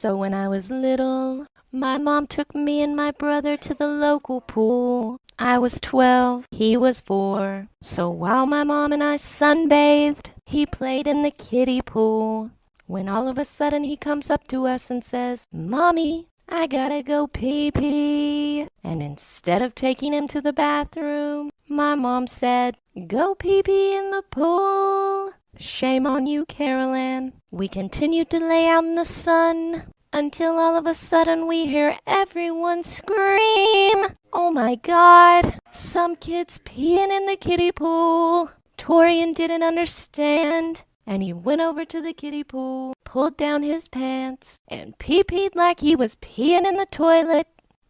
So when I was little, my mom took me and my brother to the local pool. I was 12, he was 4. So while my mom and I sunbathed, he played in the kiddie pool. When all of a sudden he comes up to us and says, "Mommy, I gotta go pee-pee." And instead of taking him to the bathroom, my mom said, "Go pee-pee in the pool." Shame on you, Carolyn. We continued to lay out in the sun until all of a sudden we hear everyone scream. Oh my God, some kid's peeing in the kiddie pool. Torian didn't understand, and he went over to the kiddie pool, pulled down his pants, and pee-peed like he was peeing in the toilet.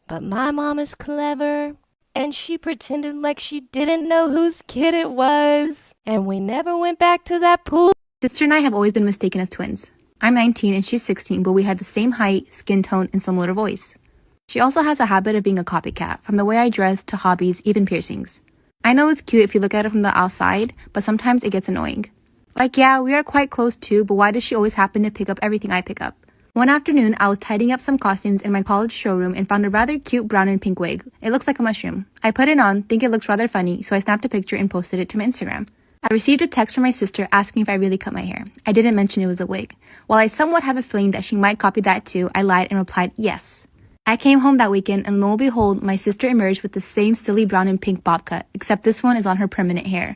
But my mom is clever, and she pretended like she didn't know whose kid it was, and we never went back to that pool. Sister and I have always been mistaken as twins. I'm 19 and she's 16, but we have the same height, skin tone, and similar voice. She also has a habit of being a copycat, from the way I dress to hobbies, even piercings. I know it's cute if you look at it from the outside, but sometimes it gets annoying. Like, yeah, we are quite close too, but why does she always happen to pick up everything I pick up? One afternoon, I was tidying up some costumes in my college showroom and found a rather cute brown and pink wig. It looks like a mushroom. I put it on, think it looks rather funny, so I snapped a picture and posted it to my Instagram. I received a text from my sister asking if I really cut my hair. I didn't mention it was a wig. While I somewhat have a feeling that she might copy that too, I lied and replied yes. I came home that weekend and lo and behold, my sister emerged with the same silly brown and pink bob cut, except this one is on her permanent hair.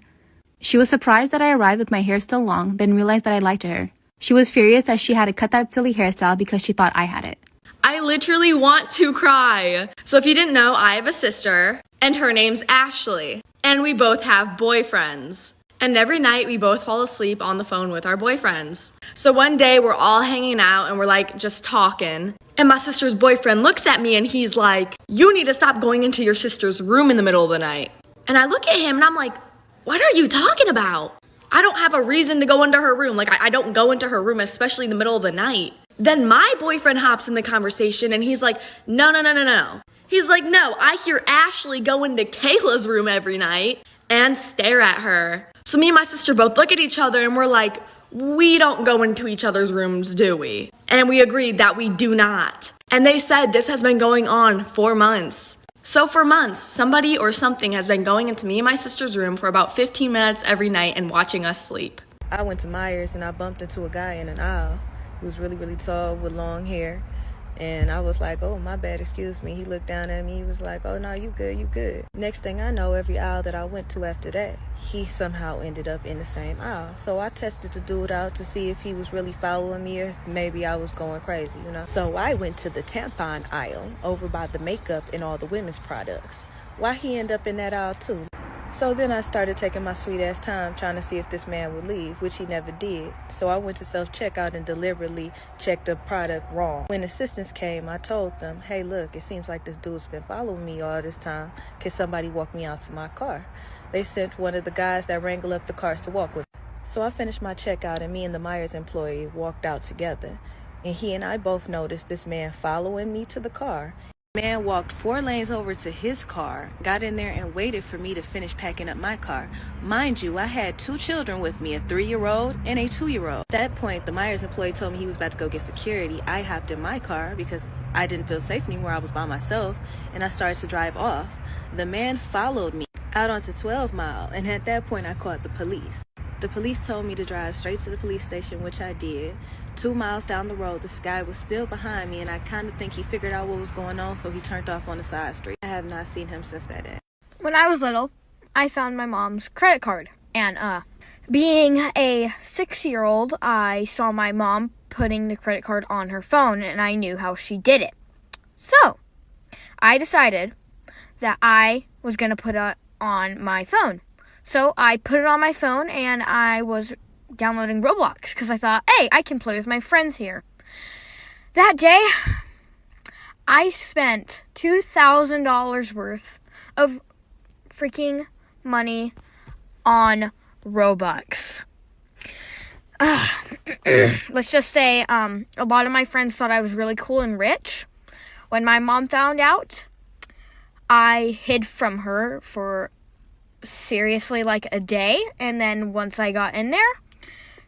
She was surprised that I arrived with my hair still long, then realized that I lied to her. She was furious that she had to cut that silly hairstyle because she thought I had it. I literally want to cry. So if you didn't know, I have a sister, and her name's Ashley, and we both have boyfriends. And every night we both fall asleep on the phone with our boyfriends. So one day we're all hanging out and we're like just talking. And my sister's boyfriend looks at me and he's like, "You need to stop going into your sister's room in the middle of the night." And I look at him and I'm like, "What are you talking about? I don't have a reason to go into her room. Like I don't go into her room, especially in the middle of the night." Then my boyfriend hops in the conversation and he's like, No. He's like, "No, I hear Ashley go into Kayla's room every night and stare at her." So me and my sister both look at each other and we're like, we don't go into each other's rooms, do we? And we agreed that we do not. And they said this has been going on for months. So for months, somebody or something has been going into me and my sister's room for about 15 minutes every night and watching us sleep. I went to Myers and I bumped into a guy in an aisle who was really, really tall with long hair. And I was like, "Oh, my bad, excuse me." He looked down at me. He was like, "Oh, no, you good. Next thing I know, every aisle that I went to after that, he somehow ended up in the same aisle. So I tested the dude out to see if he was really following me or if maybe I was going crazy, you know. So I went to the tampon aisle over by the makeup and all the women's products. Why he end up in that aisle too? So then I started taking my sweet ass time trying to see if this man would leave, which he never did. So I went to self-checkout and deliberately checked the product wrong. When assistants came, I told them, "Hey, look, it seems like this dude's been following me all this time. Can somebody walk me out to my car?" They sent one of the guys that wrangle up the cars to walk with me. So I finished my checkout and me and the Myers employee walked out together. And he and I both noticed this man following me to the car. Man walked 4 lanes over to his car, got in there and waited for me to finish packing up my car. Mind you, I had 2 children with me, a 3-year-old and a 2-year-old. At that point, the Myers employee told me he was about to go get security. I hopped in my car because I didn't feel safe anymore. I was by myself and I started to drive off. The man followed me out onto 12 Mile and at that point I called the police. The police told me to drive straight to the police station, which I did. 2 miles down the road, this guy was still behind me, and I kind of think he figured out what was going on, so he turned off on the side street. I have not seen him since that day. When I was little, I found my mom's credit card. And, being a 6-year-old, I saw my mom putting the credit card on her phone, and I knew how she did it. So, I decided that I was going to put it on my phone. So I put it on my phone and I was downloading Roblox because I thought, hey, I can play with my friends here. That day, I spent $2,000 worth of freaking money on Robux. Let's just say a lot of my friends thought I was really cool and rich. When my mom found out, I hid from her for seriously like a day, and then once I got in there,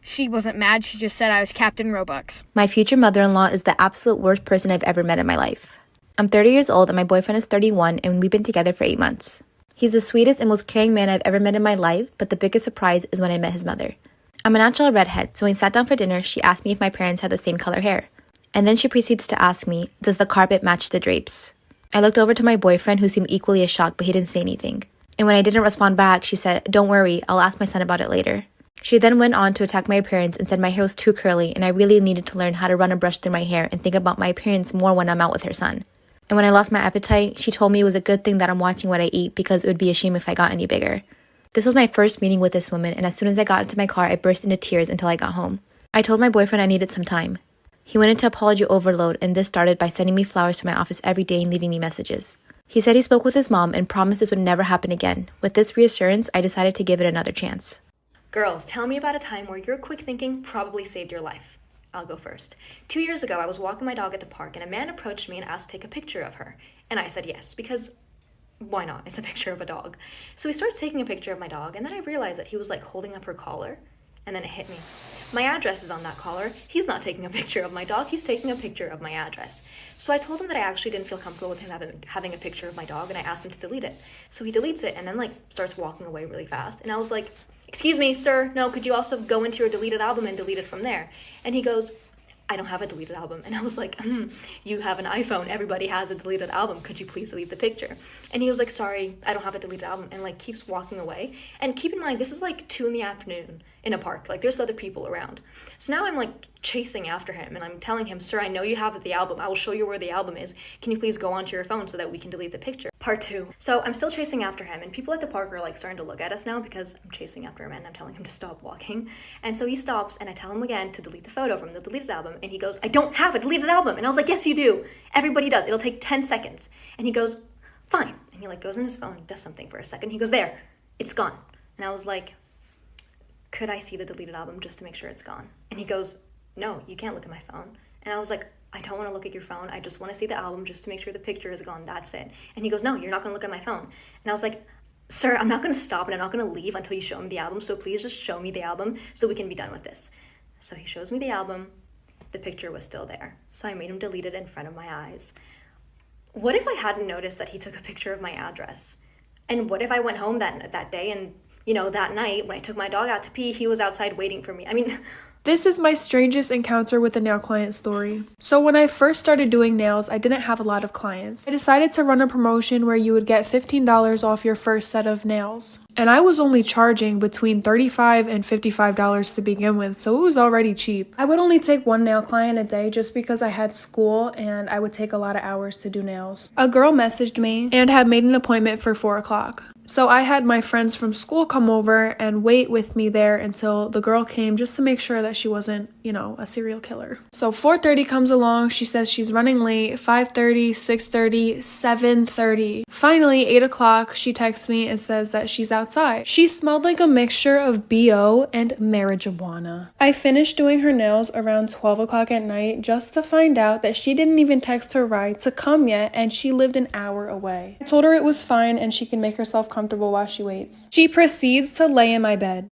She wasn't mad, she just said I was Captain Robux. My future mother-in-law is the absolute worst person I've ever met in my life. I'm 30 years old and my boyfriend is 31 and we've been together for 8 months. He's the sweetest and most caring man I've ever met in my life, but the biggest surprise is when I met his mother. I'm a natural redhead, so when we sat down for dinner, she asked me if my parents had the same color hair. And then she proceeds to ask me, does the carpet match the drapes? I looked over to my boyfriend who seemed equally as shocked, but he didn't say anything. And when I didn't respond back, she said, don't worry, I'll ask my son about it later. She then went on to attack my appearance and said my hair was too curly and I really needed to learn how to run a brush through my hair and think about my appearance more when I'm out with her son. And when I lost my appetite, she told me it was a good thing that I'm watching what I eat because it would be a shame if I got any bigger. This was my first meeting with this woman, and as soon as I got into my car, I burst into tears until I got home. I told my boyfriend I needed some time. He went into apology overload, and this started by sending me flowers to my office every day and leaving me messages. He said he spoke with his mom and promised this would never happen again. With this reassurance, I decided to give it another chance. Girls, tell me about a time where your quick thinking probably saved your life. I'll go first. 2 years ago, I was walking my dog at the park, and a man approached me and asked to take a picture of her. And I said yes, because why not? It's a picture of a dog. So he starts taking a picture of my dog, and then I realized that he was like holding up her collar, and then it hit me. My address is on that collar. He's not taking a picture of my dog, he's taking a picture of my address. So I told him that I actually didn't feel comfortable with him having a picture of my dog, and I asked him to delete it. So he deletes it and then like starts walking away really fast. And I was like, excuse me, sir, no, could you also go into your deleted album and delete it from there? And he goes, I don't have a deleted album. And I was like, you have an iPhone. Everybody has a deleted album. Could you please delete the picture? And he was like, sorry, I don't have a deleted album. And like keeps walking away. And keep in mind, this is like 2 PM in a park. Like there's other people around. So now I'm like chasing after him and I'm telling him, sir, I know you have the album. I will show you where the album is. Can you please go onto your phone so that we can delete the picture? Part 2. So I'm still chasing after him and people at the park are like starting to look at us now because I'm chasing after him and I'm telling him to stop walking. And so he stops and I tell him again to delete the photo from the deleted album and he goes, I don't have a deleted album. And I was like, yes, you do. Everybody does. It'll take 10 seconds. And he goes, fine. And he like goes in his phone and does something for a second. He goes, there, it's gone. And I was like, could I see the deleted album just to make sure it's gone? And he goes, no, you can't look at my phone. And I was like, I don't want to look at your phone. I just want to see the album just to make sure the picture is gone. That's it. And he goes, no, you're not going to look at my phone. And I was like, sir, I'm not going to stop and I'm not going to leave until you show me the album. So please just show me the album so we can be done with this. So he shows me the album. The picture was still there. So I made him delete it in front of my eyes. What if I hadn't noticed that he took a picture of my address? And what if I went home that day and, you know, that night when I took my dog out to pee, he was outside waiting for me? I mean... This is my strangest encounter with a nail client story. So when I first started doing nails, I didn't have a lot of clients. I decided to run a promotion where you would get $15 off your first set of nails. And I was only charging between $35 and $55 to begin with, so it was already cheap. I would only take 1 nail client a day just because I had school and I would take a lot of hours to do nails. A girl messaged me and had made an appointment for 4 o'clock. So I had my friends from school come over and wait with me there until the girl came just to make sure that she wasn't, you know, a serial killer. So 4:30 comes along, she says she's running late, 5:30, 6:30, 7:30. Finally, 8 o'clock, she texts me and says that she's outside. She smelled like a mixture of BO and marijuana. I finished doing her nails around 12 o'clock at night just to find out that she didn't even text her ride to come yet and she lived an hour away. I told her it was fine and she can make herself comfortable while she waits. She proceeds to lay in my bed.